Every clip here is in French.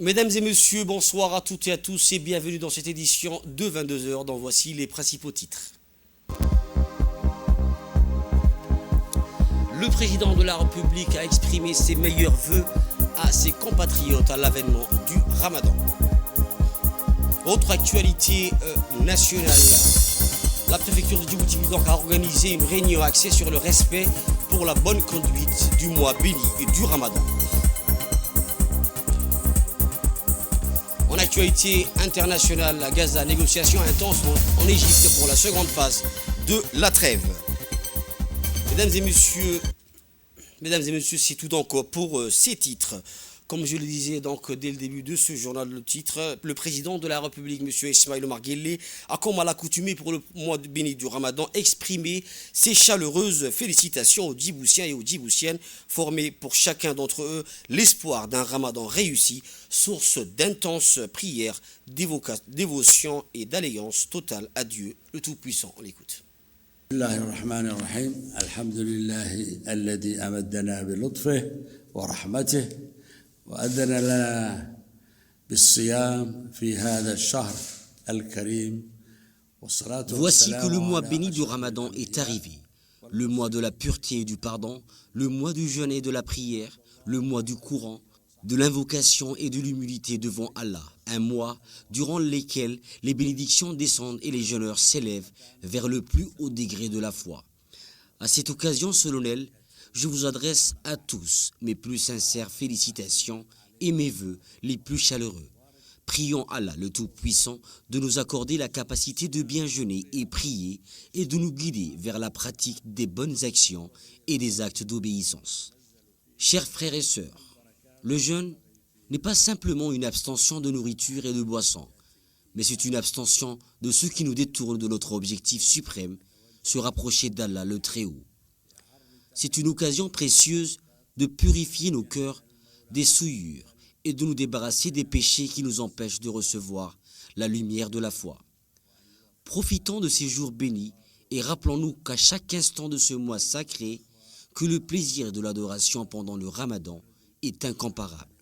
Mesdames et messieurs, bonsoir à toutes et à tous et bienvenue dans cette édition de 22 heures dont voici les principaux titres. Le président de la République a exprimé ses meilleurs vœux à ses compatriotes à l'avènement du Ramadan. Autre actualité nationale, la préfecture de Djibouti donc a organisé une réunion axée sur le respect pour la bonne conduite du mois béni et du Ramadan. En actualité internationale, à Gaza, négociations intenses en Égypte pour la seconde phase de la trêve. Mesdames et messieurs, c'est tout donc pour ces titres. Comme je le disais donc dès le début de ce journal, le titre, le président de la République, M. Ismaïl Omar Guelleh, a comme à l'accoutumée pour le mois de béni du Ramadan exprimé ses chaleureuses félicitations aux Djiboutiens et aux Djiboutiennes, formés pour chacun d'entre eux l'espoir d'un Ramadan réussi, source d'intenses prières, dévotion et d'allégeance totale à Dieu, le Tout-Puissant. On l'écoute. Bismillahirrahmanirrahim. Alhamdulillahi alladhi amaddana bi lutfihi wa rahmatihi وأذن لنا بالصيام في هذا الشهر الكريم والصلاة والسلام. Voici que le mois béni du Ramadan est arrivé, le mois de la pureté et du pardon, le mois du jeûne et de la prière, le mois du Coran, de l'invocation et de l'humilité devant Allah, un mois durant lequel les bénédictions descendent et les jeûneurs s'élèvent vers le plus haut degré de la foi. À cette occasion solennelle, je vous adresse à tous mes plus sincères félicitations et mes vœux les plus chaleureux. Prions Allah, le Tout-Puissant, de nous accorder la capacité de bien jeûner et prier et de nous guider vers la pratique des bonnes actions et des actes d'obéissance. Chers frères et sœurs, le jeûne n'est pas simplement une abstention de nourriture et de boissons, mais c'est une abstention de ce qui nous détourne de notre objectif suprême, se rapprocher d'Allah le Très-Haut. C'est une occasion précieuse de purifier nos cœurs des souillures et de nous débarrasser des péchés qui nous empêchent de recevoir la lumière de la foi. Profitons de ces jours bénis et rappelons-nous qu'à chaque instant de ce mois sacré, que le plaisir de l'adoration pendant le Ramadan est incomparable.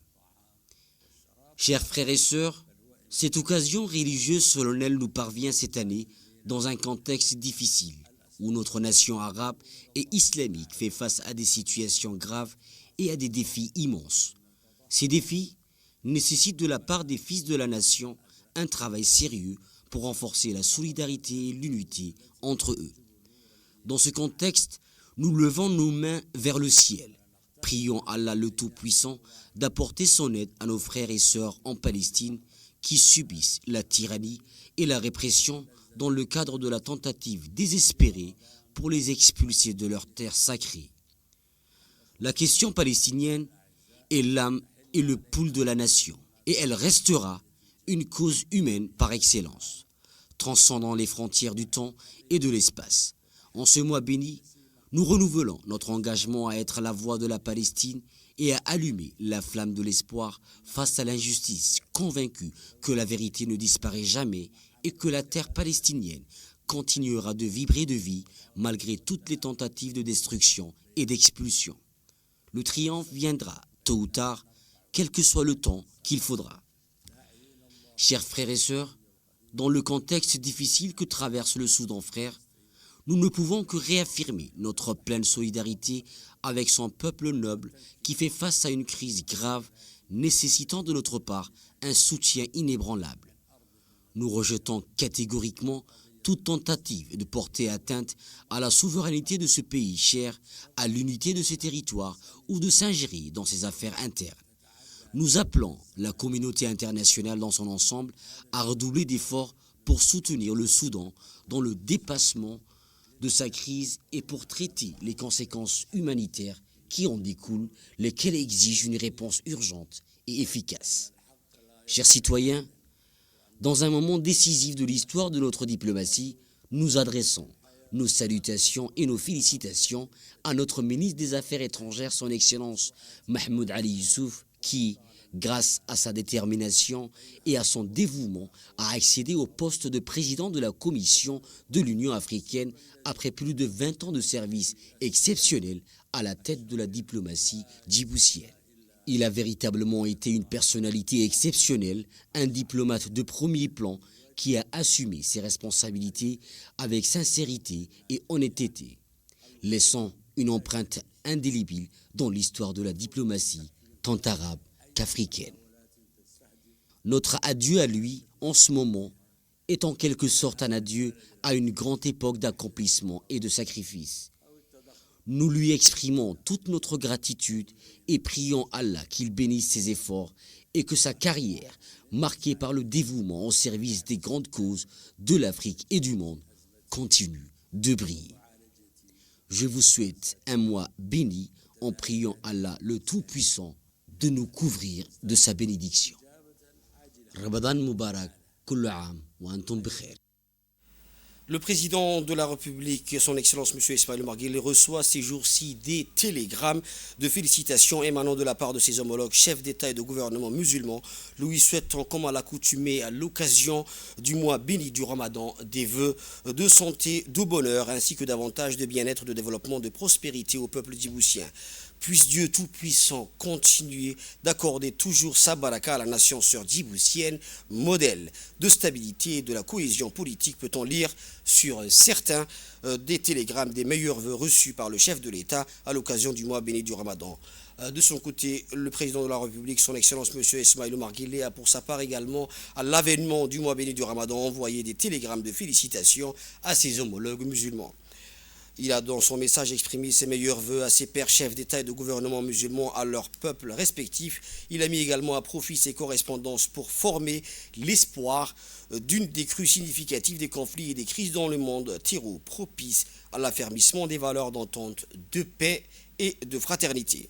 Chers frères et sœurs, cette occasion religieuse solennelle nous parvient cette année dans un contexte difficile, où notre nation arabe et islamique fait face à des situations graves et à des défis immenses. Ces défis nécessitent de la part des fils de la nation un travail sérieux pour renforcer la solidarité et l'unité entre eux. Dans ce contexte, nous levons nos mains vers le ciel. Prions Allah le Tout-Puissant d'apporter son aide à nos frères et sœurs en Palestine qui subissent la tyrannie et la répression dans le cadre de la tentative désespérée pour les expulser de leur terre sacrée. La question palestinienne est l'âme et le pouls de la nation, et elle restera une cause humaine par excellence, transcendant les frontières du temps et de l'espace. En ce mois béni, nous renouvelons notre engagement à être la voix de la Palestine et à allumer la flamme de l'espoir face à l'injustice, convaincus que la vérité ne disparaît jamais et que la terre palestinienne continuera de vibrer de vie malgré toutes les tentatives de destruction et d'expulsion. Le triomphe viendra, tôt ou tard, quel que soit le temps qu'il faudra. Chers frères et sœurs, dans le contexte difficile que traverse le Soudan frère, nous ne pouvons que réaffirmer notre pleine solidarité avec son peuple noble qui fait face à une crise grave nécessitant de notre part un soutien inébranlable. Nous rejetons catégoriquement toute tentative de porter atteinte à la souveraineté de ce pays cher, à l'unité de ses territoires ou de s'ingérer dans ses affaires internes. Nous appelons la communauté internationale dans son ensemble à redoubler d'efforts pour soutenir le Soudan dans le dépassement de sa crise et pour traiter les conséquences humanitaires qui en découlent, lesquelles exigent une réponse urgente et efficace. Chers citoyens, dans un moment décisif de l'histoire de notre diplomatie, nous adressons nos salutations et nos félicitations à notre ministre des Affaires étrangères, son Excellence Mahmoud Ali Youssouf, qui, grâce à sa détermination et à son dévouement, a accédé au poste de président de la Commission de l'Union africaine après plus de 20 ans de service exceptionnel à la tête de la diplomatie djiboutienne. Il a véritablement été une personnalité exceptionnelle, un diplomate de premier plan qui a assumé ses responsabilités avec sincérité et honnêteté, laissant une empreinte indélébile dans l'histoire de la diplomatie, tant arabe qu'africaine. Notre adieu à lui, en ce moment, est en quelque sorte un adieu à une grande époque d'accomplissement et de sacrifice. Nous lui exprimons toute notre gratitude et prions Allah qu'il bénisse ses efforts et que sa carrière, marquée par le dévouement au service des grandes causes de l'Afrique et du monde, continue de briller. Je vous souhaite un mois béni en priant Allah le Tout-Puissant de nous couvrir de sa bénédiction. Ramadan Mubarak, kullu aam wa antum bikhair. Le président de la République, son Excellence M. Ismaïl Omar Guelleh, reçoit ces jours-ci des télégrammes de félicitations émanant de la part de ses homologues chefs d'État et de gouvernement musulmans, lui souhaitant, comme à l'accoutumée, à l'occasion du mois béni du Ramadan, des vœux de santé, de bonheur, ainsi que davantage de bien-être, de développement, de prospérité au peuple djiboutien. Puisse Dieu Tout-Puissant continuer d'accorder toujours sa baraka à la nation sœur djiboutienne, modèle de stabilité et de la cohésion politique, peut-on lire sur certains des télégrammes des meilleurs vœux reçus par le chef de l'État à l'occasion du mois béni du Ramadan. De son côté, le président de la République, son Excellence M. Ismaïl Omar Guelleh, a pour sa part également, à l'avènement du mois béni du Ramadan, envoyé des télégrammes de félicitations à ses homologues musulmans. Il a dans son message exprimé ses meilleurs vœux à ses pères chefs d'État et de gouvernement musulmans, à leurs peuples respectifs. Il a mis également à profit ses correspondances pour former l'espoir d'une des crues significatives des conflits et des crises dans le monde, terreau propice à l'affermissement des valeurs d'entente, de paix et de fraternité.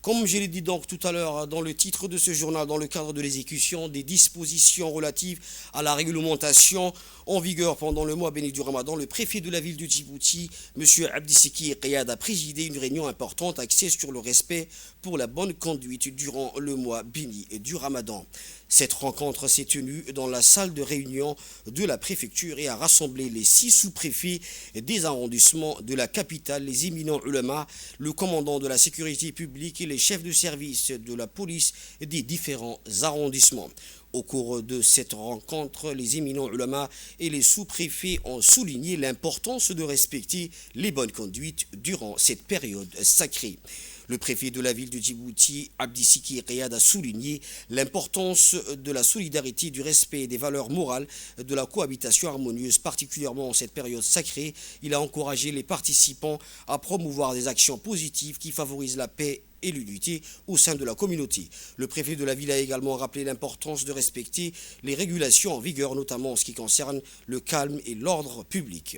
Comme je l'ai dit donc tout à l'heure dans le titre de ce journal, dans le cadre de l'exécution des dispositions relatives à la réglementation en vigueur pendant le mois béni du Ramadan, le préfet de la ville de Djibouti, M. Abdisseki Riyad, a présidé une réunion importante axée sur le respect pour la bonne conduite durant le mois béni du Ramadan. Cette rencontre s'est tenue dans la salle de réunion de la préfecture et a rassemblé les 6 sous-préfets des arrondissements de la capitale, les éminents ulémas, le commandant de la sécurité publique et les chefs de service de la police des différents arrondissements. Au cours de cette rencontre, les éminents ulémas et les sous-préfets ont souligné l'importance de respecter les bonnes conduites durant cette période sacrée. Le préfet de la ville de Djibouti, Abdisseki Riyad, a souligné l'importance de la solidarité, du respect des valeurs morales, de la cohabitation harmonieuse, particulièrement en cette période sacrée. Il a encouragé les participants à promouvoir des actions positives qui favorisent la paix et l'unité au sein de la communauté. Le préfet de la ville a également rappelé l'importance de respecter les régulations en vigueur, notamment en ce qui concerne le calme et l'ordre public.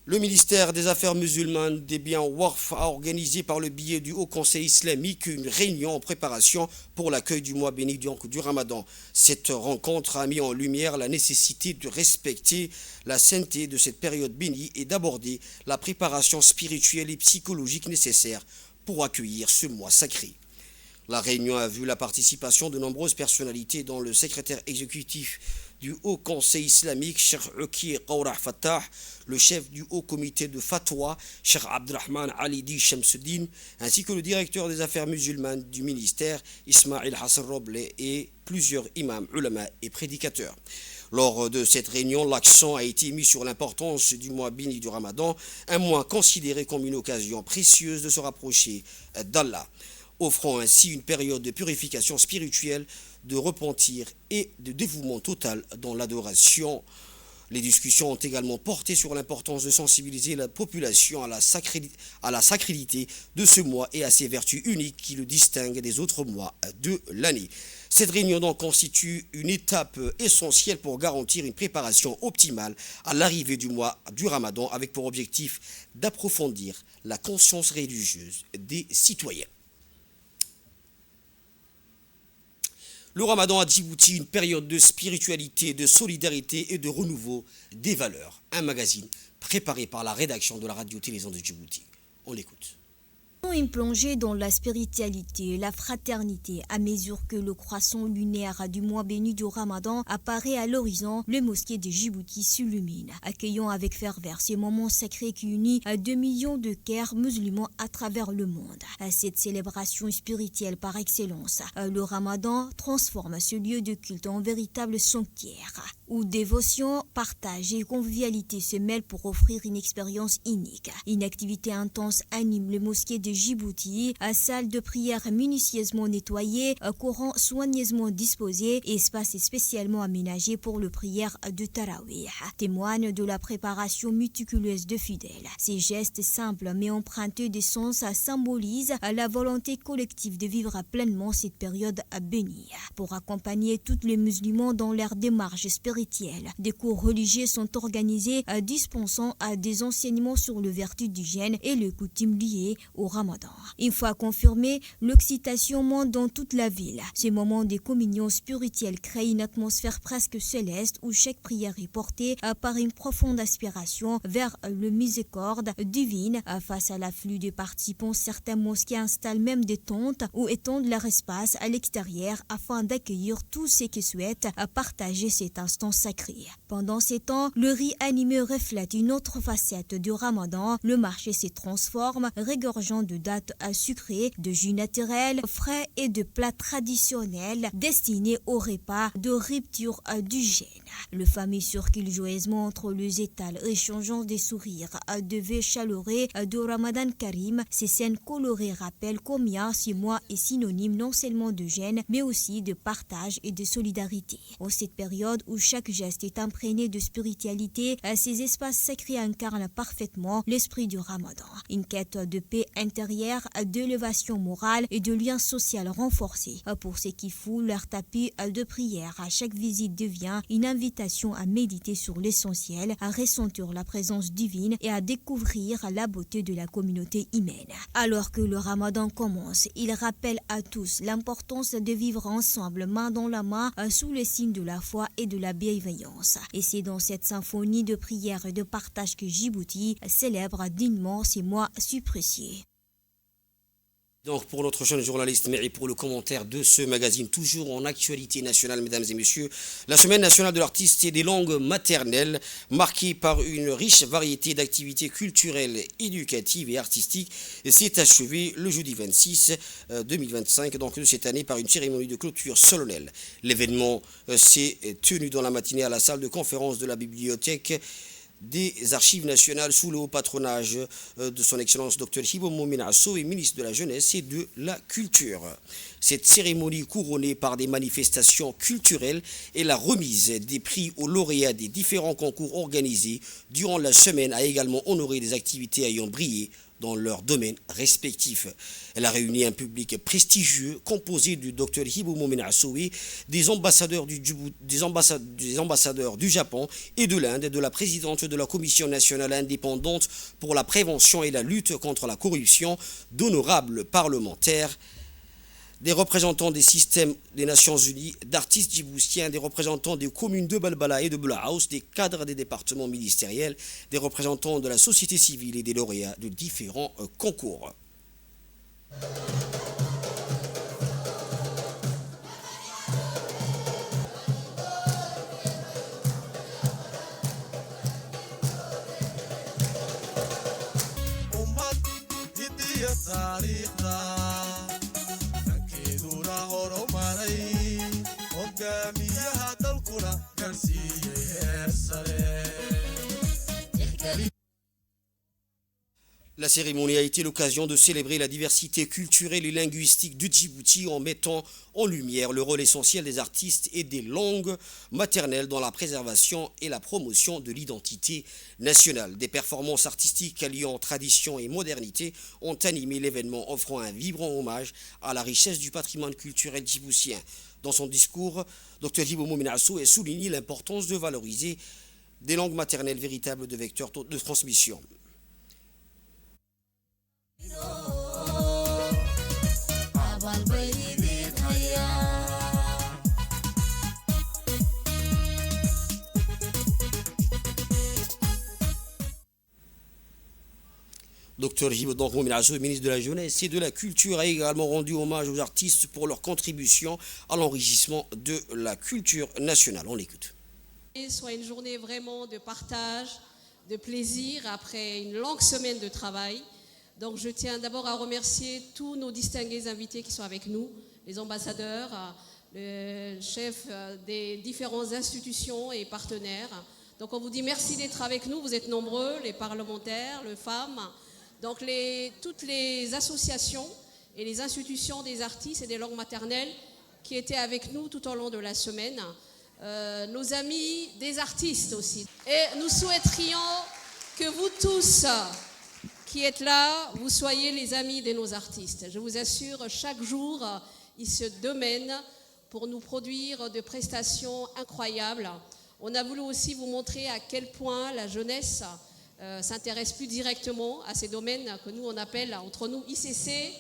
Le ministère des Affaires musulmanes des biens Waqf a organisé par le biais du Haut Conseil islamique une réunion en préparation pour l'accueil du mois béni du Ramadan. Cette rencontre a mis en lumière la nécessité de respecter la sainteté de cette période bénie et d'aborder la préparation spirituelle et psychologique nécessaire pour accueillir ce mois sacré. La réunion a vu la participation de nombreuses personnalités, dont le secrétaire exécutif du Haut Conseil islamique, Cheikh Uki Qawrah Fattah, le chef du Haut Comité de Fatwa, Cheikh Abdrahman Alidi Shamsuddin, ainsi que le directeur des affaires musulmanes du ministère, Ismail Hassan Roble, et plusieurs imams, ulama et prédicateurs. Lors de cette réunion, l'accent a été mis sur l'importance du mois béni du Ramadan, un mois considéré comme une occasion précieuse de se rapprocher d'Allah, offrant ainsi une période de purification spirituelle, de repentir et de dévouement total dans l'adoration. Les discussions ont également porté sur l'importance de sensibiliser la population à la sacralité de ce mois et à ses vertus uniques qui le distinguent des autres mois de l'année. Cette réunion donc constitue une étape essentielle pour garantir une préparation optimale à l'arrivée du mois du Ramadan, avec pour objectif d'approfondir la conscience religieuse des citoyens. Le Ramadan à Djibouti, une période de spiritualité, de solidarité et de renouveau des valeurs. Un magazine préparé par la rédaction de la radio-télévision de Djibouti. On l'écoute. Une plongée dans la spiritualité et la fraternité à mesure que le croissant lunaire du mois béni du Ramadan apparaît à l'horizon, le mosquée de Djibouti s'illumine, accueillant avec ferveur ces moments sacrés qui unissent 2 millions de cœurs musulmans à travers le monde. À cette célébration spirituelle par excellence, le Ramadan transforme ce lieu de culte en véritable sanctuaire, où dévotion, partage et convivialité se mêlent pour offrir une expérience unique. Une activité intense anime le mosquée de Djibouti, salle de prière minutieusement nettoyée, courant soigneusement disposé, espace spécialement aménagé pour le prière de Tarawih, témoignent de la préparation méticuleuse de fidèles. Ces gestes simples mais empruntés de sens symbolisent la volonté collective de vivre pleinement cette période bénie. Pour accompagner tous les musulmans dans leur démarche spirituelle, des cours religieux sont organisés dispensant des enseignements sur le vertu du jeûne et les coutumes liées au Ramadan. Une fois confirmé, l'excitation monte dans toute la ville. Ces moments de communion spirituelle créent une atmosphère presque céleste où chaque prière est portée par une profonde aspiration vers le miséricorde divine. Face à l'afflux de participants, certains mosquées installent même des tentes ou étendent leur espace à l'extérieur afin d'accueillir tous ceux qui souhaitent partager cet instant sacré. Pendant ces temps, le riz animé reflète une autre facette du Ramadan. Le marché se transforme, regorgeant de dattes sucrées, de jus naturels, frais et de plats traditionnels destinés au repas de rupture du jeûne. Les familles circulent joyeusement entre les étals, échangeant des sourires, de vœux chaleureux de Ramadan Karim. Ces scènes colorées rappellent combien ce mois est synonyme non seulement de jeûne, mais aussi de partage et de solidarité. En cette période où chaque geste est imprégné de spiritualité, ces espaces sacrés incarnent parfaitement l'esprit du Ramadan. Une quête de paix intérieure, d'élévation morale et de liens sociaux renforcés. Pour ceux qui foulent leur tapis de prière, chaque visite devient une invitation à méditer sur l'essentiel, à ressentir la présence divine et à découvrir la beauté de la communauté humaine. Alors que le Ramadan commence, il rappelle à tous l'importance de vivre ensemble, main dans la main, sous le signe de la foi et de la bienveillance. Et c'est dans cette symphonie de prière et de partage que Djibouti célèbre dignement ces mois si précieux. Donc pour notre jeune journaliste, mais pour le commentaire de ce magazine, toujours en actualité nationale, mesdames et messieurs, la semaine nationale de l'artiste et des langues maternelles, marquée par une riche variété d'activités culturelles, éducatives et artistiques, s'est achevée le jeudi 26 2025 donc de cette année par une cérémonie de clôture solennelle. L'événement s'est tenu dans la matinée à la salle de conférence de la bibliothèque des Archives nationales sous le haut patronage de son Excellence Dr Hibo Momin Asso et ministre de la Jeunesse et de la Culture. Cette cérémonie couronnée par des manifestations culturelles et la remise des prix aux lauréats des différents concours organisés durant la semaine a également honoré des activités ayant brillé dans leurs domaines respectifs. Elle a réuni un public prestigieux composé du Dr Hibo Momin Assoui, des ambassadeurs du Japon et de l'Inde, de la présidente de la Commission nationale indépendante pour la prévention et la lutte contre la corruption, d'honorables parlementaires, des représentants des systèmes des Nations Unies, d'artistes djiboutiens, des représentants des communes de Balbala et de Blahaus, des cadres des départements ministériels, des représentants de la société civile et des lauréats de différents concours. La cérémonie a été l'occasion de célébrer la diversité culturelle et linguistique du Djibouti en mettant en lumière le rôle essentiel des artistes et des langues maternelles dans la préservation et la promotion de l'identité nationale. Des performances artistiques alliant tradition et modernité ont animé l'événement, offrant un vibrant hommage à la richesse du patrimoine culturel djiboutien. Dans son discours, Dr Hibo Momin Asso a souligné l'importance de valoriser des langues maternelles véritables de vecteurs de transmission. Dr Hibo Minasso, ministre de la Jeunesse et de la Culture, a également rendu hommage aux artistes pour leur contribution à l'enrichissement de la culture nationale. On l'écoute. Soit une journée vraiment de partage, de plaisir après une longue semaine de travail. Donc je tiens d'abord à remercier tous nos distingués invités qui sont avec nous, les ambassadeurs, le chef des différentes institutions et partenaires. Donc on vous dit merci d'être avec nous, vous êtes nombreux, les parlementaires, les femmes, donc toutes les associations et les institutions des artistes et des langues maternelles qui étaient avec nous tout au long de la semaine. Nos amis des artistes aussi. Et nous souhaiterions que vous tous qui êtes là, vous soyez les amis de nos artistes. Je vous assure, chaque jour, ils se démènent pour nous produire de prestations incroyables. On a voulu aussi vous montrer à quel point la jeunesse s'intéresse plus directement à ces domaines que nous, on appelle entre nous ICC,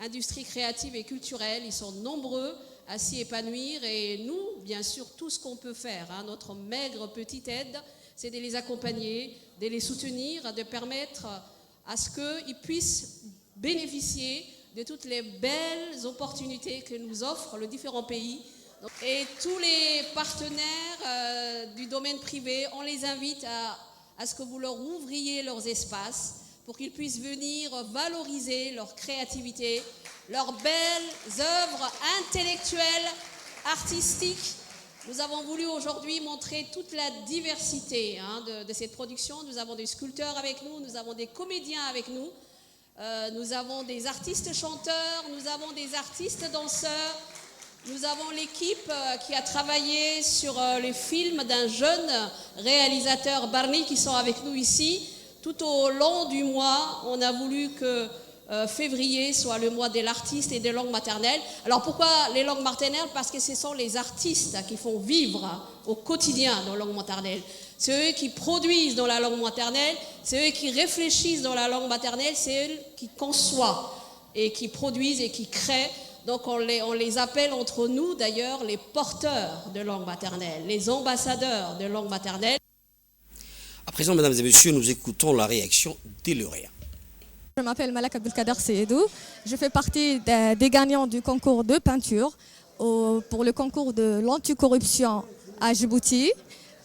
industrie créative et culturelle. Ils sont nombreux à s'y épanouir et nous, bien sûr, tout ce qu'on peut faire, notre maigre petite aide, c'est de les accompagner, de les soutenir, de permettre à ce qu'ils puissent bénéficier de toutes les belles opportunités que nous offrent les différents pays. Et tous les partenaires du domaine privé, on les invite à ce que vous leur ouvriez leurs espaces pour qu'ils puissent venir valoriser leur créativité, leurs belles œuvres intellectuelles, artistiques. Nous avons voulu aujourd'hui montrer toute la diversité de cette production. Nous avons des sculpteurs avec nous, nous avons des comédiens avec nous, nous avons des artistes chanteurs, nous avons des artistes danseurs, nous avons l'équipe qui a travaillé sur les films d'un jeune réalisateur Barney qui sont avec nous ici. Tout au long du mois, on a voulu que février soit le mois de l'artiste et des langues maternelles. Alors pourquoi les langues maternelles? Parce que ce sont les artistes qui font vivre au quotidien dans la langue maternelle. C'est eux qui produisent dans la langue maternelle, c'est eux qui réfléchissent dans la langue maternelle, c'est eux qui conçoivent et qui produisent et qui créent. Donc on les appelle entre nous d'ailleurs les porteurs de langue maternelle, les ambassadeurs de langue maternelle. À présent, mesdames et messieurs, nous écoutons la réaction des lauréats. Je m'appelle Malak Abdelkader Seydou. Je fais partie des gagnants du concours de peinture pour le concours de l'anticorruption à Djibouti.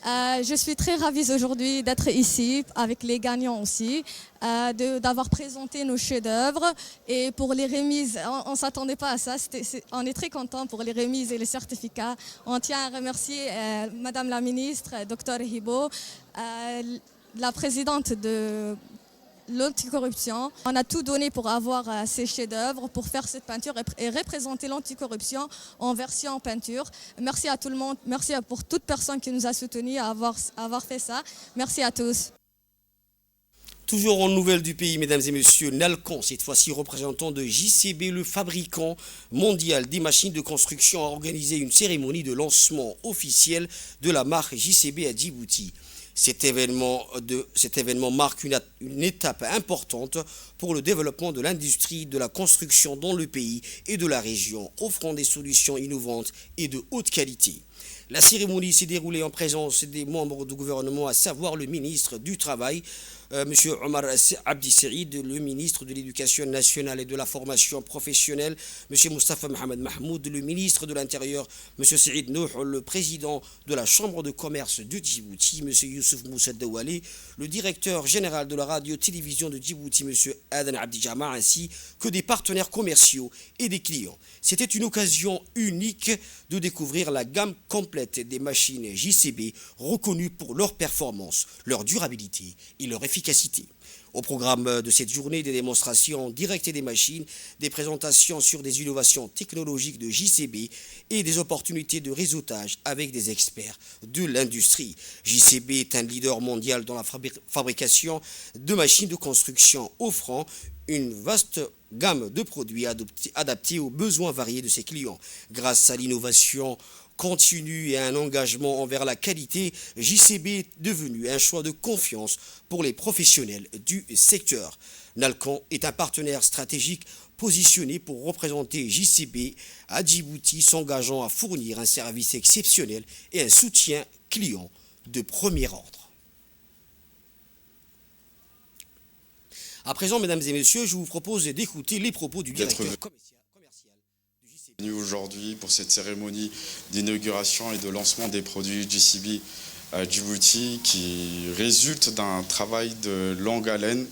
Je suis très ravie aujourd'hui d'être ici avec les gagnants aussi, d'avoir présenté nos chefs-d'œuvre et pour les remises. On ne s'attendait pas à ça, on est très contents pour les remises et les certificats. On tient à remercier Madame la ministre, Dr Hibo, la présidente de l'anticorruption. On a tout donné pour avoir ces chefs-d'œuvre, pour faire cette peinture et représenter l'anticorruption en version peinture. Merci à tout le monde, merci pour toute personne qui nous a soutenus à avoir fait ça. Merci à tous. Toujours en nouvelles du pays, mesdames et messieurs, Nalcon, cette fois-ci représentant de JCB, le fabricant mondial des machines de construction, a organisé une cérémonie de lancement officiel de la marque JCB à Djibouti. Cet événement marque une étape importante pour le développement de l'industrie de la construction dans le pays et de la région, offrant des solutions innovantes et de haute qualité. La cérémonie s'est déroulée en présence des membres du gouvernement, à savoir le ministre du Travail, M. Omar Abdi Saïd, le ministre de l'Éducation nationale et de la formation professionnelle, M. Mustafa Mohamed Mahmoud, le ministre de l'Intérieur, M. Saïd Nouh, le président de la Chambre de commerce de Djibouti, M. Youssouf Moussa Dawale, le directeur général de la radio-télévision de Djibouti, M. Adan Abdijama, ainsi que des partenaires commerciaux et des clients. C'était une occasion unique de découvrir la gamme complète des machines JCB reconnues pour leur performance, leur durabilité et leur efficacité. Au programme de cette journée, des démonstrations directes des machines, des présentations sur des innovations technologiques de JCB et des opportunités de réseautage avec des experts de l'industrie. JCB est un leader mondial dans la fabrication de machines de construction, offrant une vaste gamme de produits adaptés aux besoins variés de ses clients. Grâce à l'innovation continue et un engagement envers la qualité, JCB est devenu un choix de confiance pour les professionnels du secteur. Nalcon est un partenaire stratégique positionné pour représenter JCB à Djibouti, s'engageant à fournir un service exceptionnel et un soutien client de premier ordre. À présent, mesdames et messieurs, je vous propose d'écouter les propos du directeur commercial du JCB. Venu aujourd'hui pour cette cérémonie d'inauguration et de lancement des produits JCB à Djibouti qui résulte d'un travail de longue haleine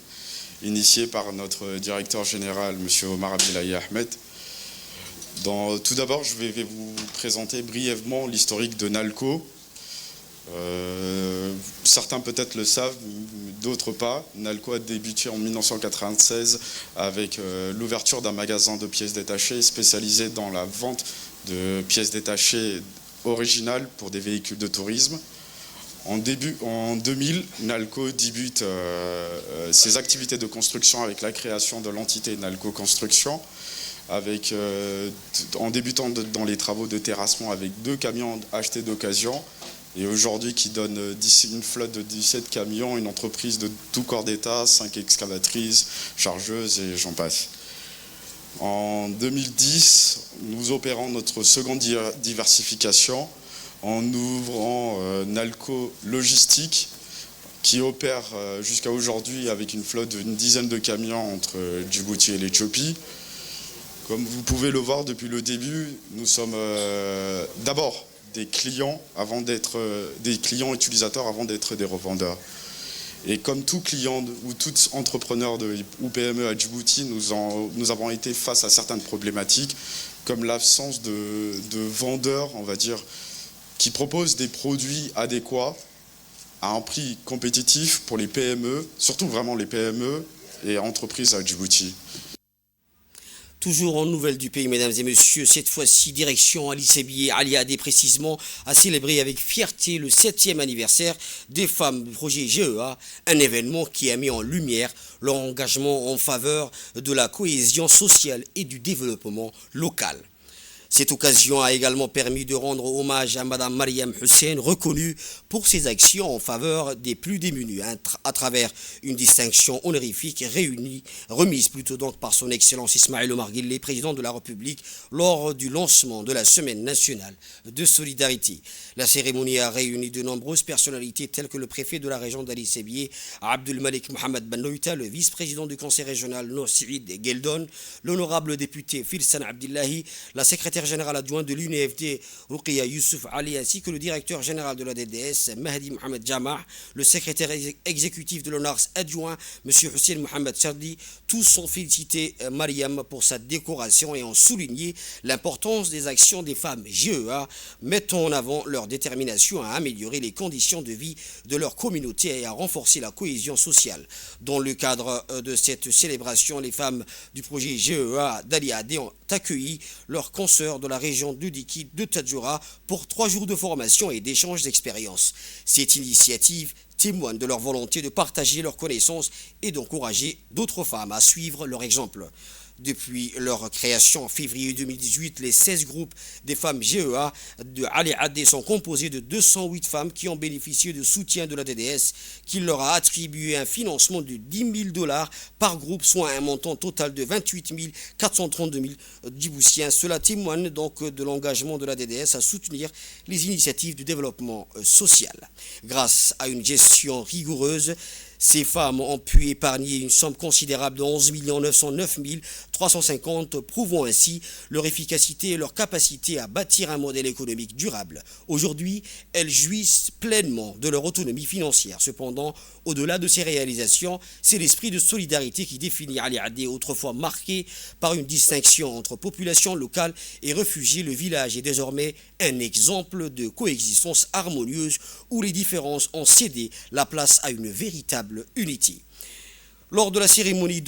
initié par notre directeur général, M. Omar Abdillahi Ahmed. Tout d'abord, je vais vous présenter brièvement l'historique de Nalco. Certains peut-être le savent, d'autres pas. Nalco a débuté en 1996 avec l'ouverture d'un magasin de pièces détachées spécialisé dans la vente de pièces détachées originales pour des véhicules de tourisme. En 2000, Nalco débute ses activités de construction avec la création de l'entité Nalco Construction, en débutant dans les travaux de terrassement avec 2 camions achetés d'occasion, et aujourd'hui qui donne une flotte de 17 camions, une entreprise de tout corps d'État, 5 excavatrices, chargeuses et j'en passe. En 2010, nous opérons notre seconde diversification en ouvrant Nalco Logistique, qui opère jusqu'à aujourd'hui avec une flotte d'une dizaine de camions entre Djibouti et l'Éthiopie. Comme vous pouvez le voir depuis le début, nous sommes d'abord des clients utilisateurs avant d'être des revendeurs. Et comme tout client ou tout entrepreneur ou PME à Djibouti, nous avons été face à certaines problématiques, comme l'absence de vendeurs, on va dire, qui proposent des produits adéquats à un prix compétitif pour les PME, surtout vraiment les PME et entreprises à Djibouti. Toujours en nouvelles du pays, mesdames et messieurs, cette fois-ci, direction Ali Sebié, Ali Adé précisément, a célébré avec fierté le 7e anniversaire des femmes du projet GEA, un événement qui a mis en lumière leur engagement en faveur de la cohésion sociale et du développement local. Cette occasion a également permis de rendre hommage à Mme Mariam Hussein, reconnue pour ses actions en faveur des plus démunis, à travers une distinction honorifique remise par son Excellence Ismaël Omar Guelleh, président de la République, lors du lancement de la Semaine nationale de solidarité. La cérémonie a réuni de nombreuses personnalités telles que le préfet de la région d'Ali Sebié, Abdul Malik Mohamed Banoïta, le vice-président du conseil régional Nour Saïd Geldon, l'honorable député Filsan Abdillahi, la secrétaire général adjoint de l'UNFD Ruqiya Youssouf Ali, ainsi que le directeur général de la DDS Mahdi Mohamed Jamah, le secrétaire exécutif de l'ONARS adjoint M. Hussein Mohamed Sardi. Tous ont félicité Mariam pour sa décoration et ont souligné l'importance des actions des femmes GEA, mettant en avant leur détermination à améliorer les conditions de vie de leur communauté et à renforcer la cohésion sociale. Dans le cadre de cette célébration, les femmes du projet GEA d'Ali Adé ont accueilli leurs consoeurs de la région de Diki de Tadjoura pour 3 jours de formation et d'échange d'expériences. Cette initiative témoigne de leur volonté de partager leurs connaissances et d'encourager d'autres femmes à suivre leur exemple. Depuis leur création en février 2018, les 16 groupes des femmes GEA de Ali Adé sont composés de 208 femmes qui ont bénéficié de soutien de la DDS, qui leur a attribué un financement de $10 000 par groupe, soit un montant total de 28 432 000 djiboutiens. Cela témoigne donc de l'engagement de la DDS à soutenir les initiatives de développement social. Grâce à une gestion rigoureuse, ces femmes ont pu épargner une somme considérable de 11 909 350, prouvant ainsi leur efficacité et leur capacité à bâtir un modèle économique durable. Aujourd'hui, elles jouissent pleinement de leur autonomie financière. Cependant, au-delà de ces réalisations, c'est l'esprit de solidarité qui définit Ali Adé, autrefois marqué par une distinction entre population locale et réfugiés. Le village est désormais un exemple de coexistence harmonieuse où les différences ont cédé la place à une véritable unity. Lors de la cérémonie,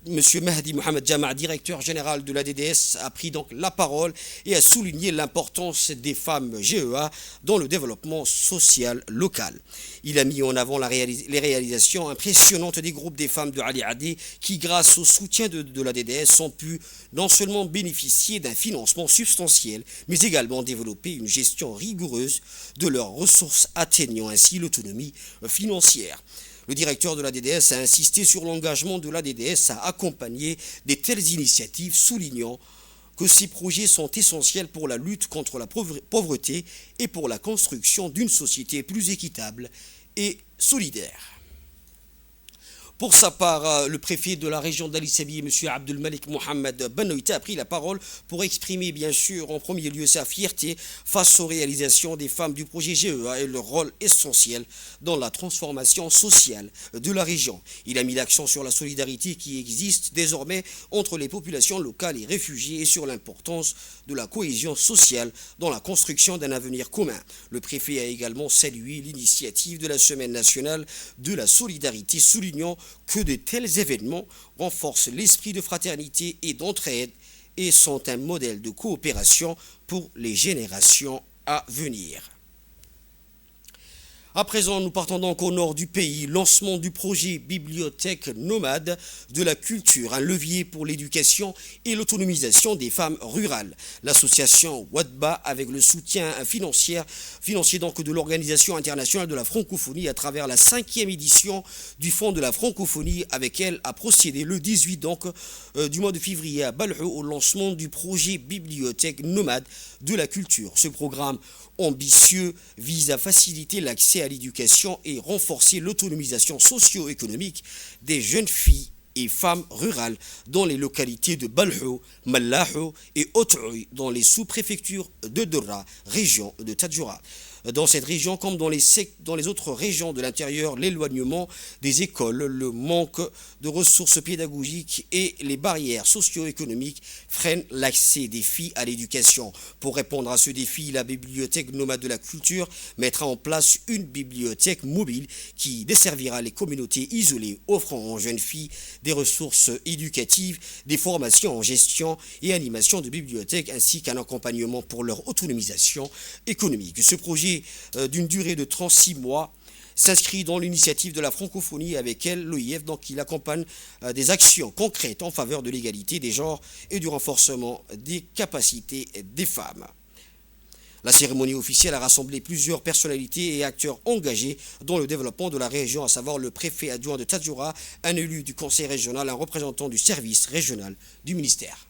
M. Mahdi Mohamed Jamah, directeur général de la DDS, a pris donc la parole et a souligné l'importance des femmes GEA dans le développement social local. Il a mis en avant les réalisations impressionnantes des groupes des femmes de Ali Adé qui, grâce au soutien de la DDS, ont pu non seulement bénéficier d'un financement substantiel, mais également développer une gestion rigoureuse de leurs ressources, atteignant ainsi l'autonomie financière. Le directeur de la DDS a insisté sur l'engagement de la DDS à accompagner de telles initiatives, soulignant que ces projets sont essentiels pour la lutte contre la pauvreté et pour la construction d'une société plus équitable et solidaire. Pour sa part, le préfet de la région d'Ali Sabi, M. Abdul Malik Mohamed Benoïta, a pris la parole pour exprimer bien sûr en premier lieu sa fierté face aux réalisations des femmes du projet GEA et leur rôle essentiel dans la transformation sociale de la région. Il a mis l'accent sur la solidarité qui existe désormais entre les populations locales et réfugiées et sur l'importance de la cohésion sociale dans la construction d'un avenir commun. Le préfet a également salué l'initiative de la Semaine nationale de la solidarité, soulignant que de tels événements renforcent l'esprit de fraternité et d'entraide et sont un modèle de coopération pour les générations à venir. À présent, nous partons donc au nord du pays. Lancement du projet Bibliothèque nomade de la culture, un levier pour l'éducation et l'autonomisation des femmes rurales. L'association Wadba, avec le soutien financier donc de l'Organisation internationale de la francophonie à travers la 5e édition du Fonds de la francophonie, avec elle a procédé le 18 du mois de février à Balhou au lancement du projet Bibliothèque nomade de la culture. Ce programme ambitieux vise à faciliter l'accès à l'éducation et renforcer l'autonomisation socio-économique des jeunes filles et femmes rurales dans les localités de Balhou, Mallahu et Ot'ouy dans les sous-préfectures de Dora, région de Tadjoura. Dans cette région, comme dans les autres régions de l'intérieur, l'éloignement des écoles, le manque de ressources pédagogiques et les barrières socio-économiques freinent l'accès des filles à l'éducation. Pour répondre à ce défi, la Bibliothèque nomade de la culture mettra en place une bibliothèque mobile qui desservira les communautés isolées, offrant aux jeunes filles des ressources éducatives, des formations en gestion et animation de bibliothèques, ainsi qu'un accompagnement pour leur autonomisation économique. Ce projet d'une durée de 36 mois s'inscrit dans l'initiative de la francophonie avec elle, l'OIF, donc il accompagne des actions concrètes en faveur de l'égalité des genres et du renforcement des capacités des femmes. La cérémonie officielle a rassemblé plusieurs personnalités et acteurs engagés dans le développement de la région, à savoir le préfet adjoint de Tadjoura, un élu du conseil régional, un représentant du service régional du ministère.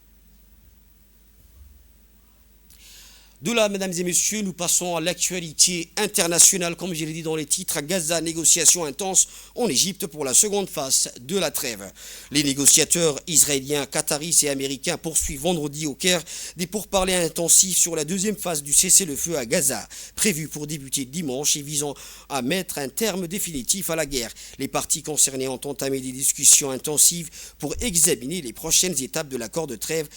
De là, mesdames et messieurs, nous passons à l'actualité internationale. Comme je l'ai dit dans les titres, à Gaza, négociations intenses en Égypte pour la seconde phase de la trêve. Les négociateurs israéliens, qataris et américains poursuivent vendredi au Caire des pourparlers intensifs sur la deuxième phase du cessez-le-feu à Gaza, prévu pour débuter dimanche et visant à mettre un terme définitif à la guerre. Les parties concernées ont entamé des discussions intensives pour examiner les prochaines étapes de l'accord de trêve,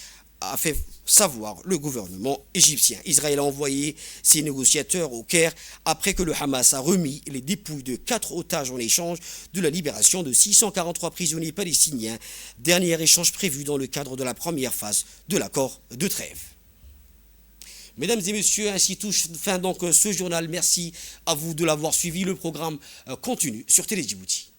a fait savoir le gouvernement égyptien. Israël a envoyé ses négociateurs au Caire après que le Hamas a remis les dépouilles de 4 otages en échange de la libération de 643 prisonniers palestiniens, dernier échange prévu dans le cadre de la première phase de l'accord de trêve. Mesdames et messieurs, ainsi touche fin donc ce journal. Merci à vous de l'avoir suivi. Le programme continue sur Télé Djibouti.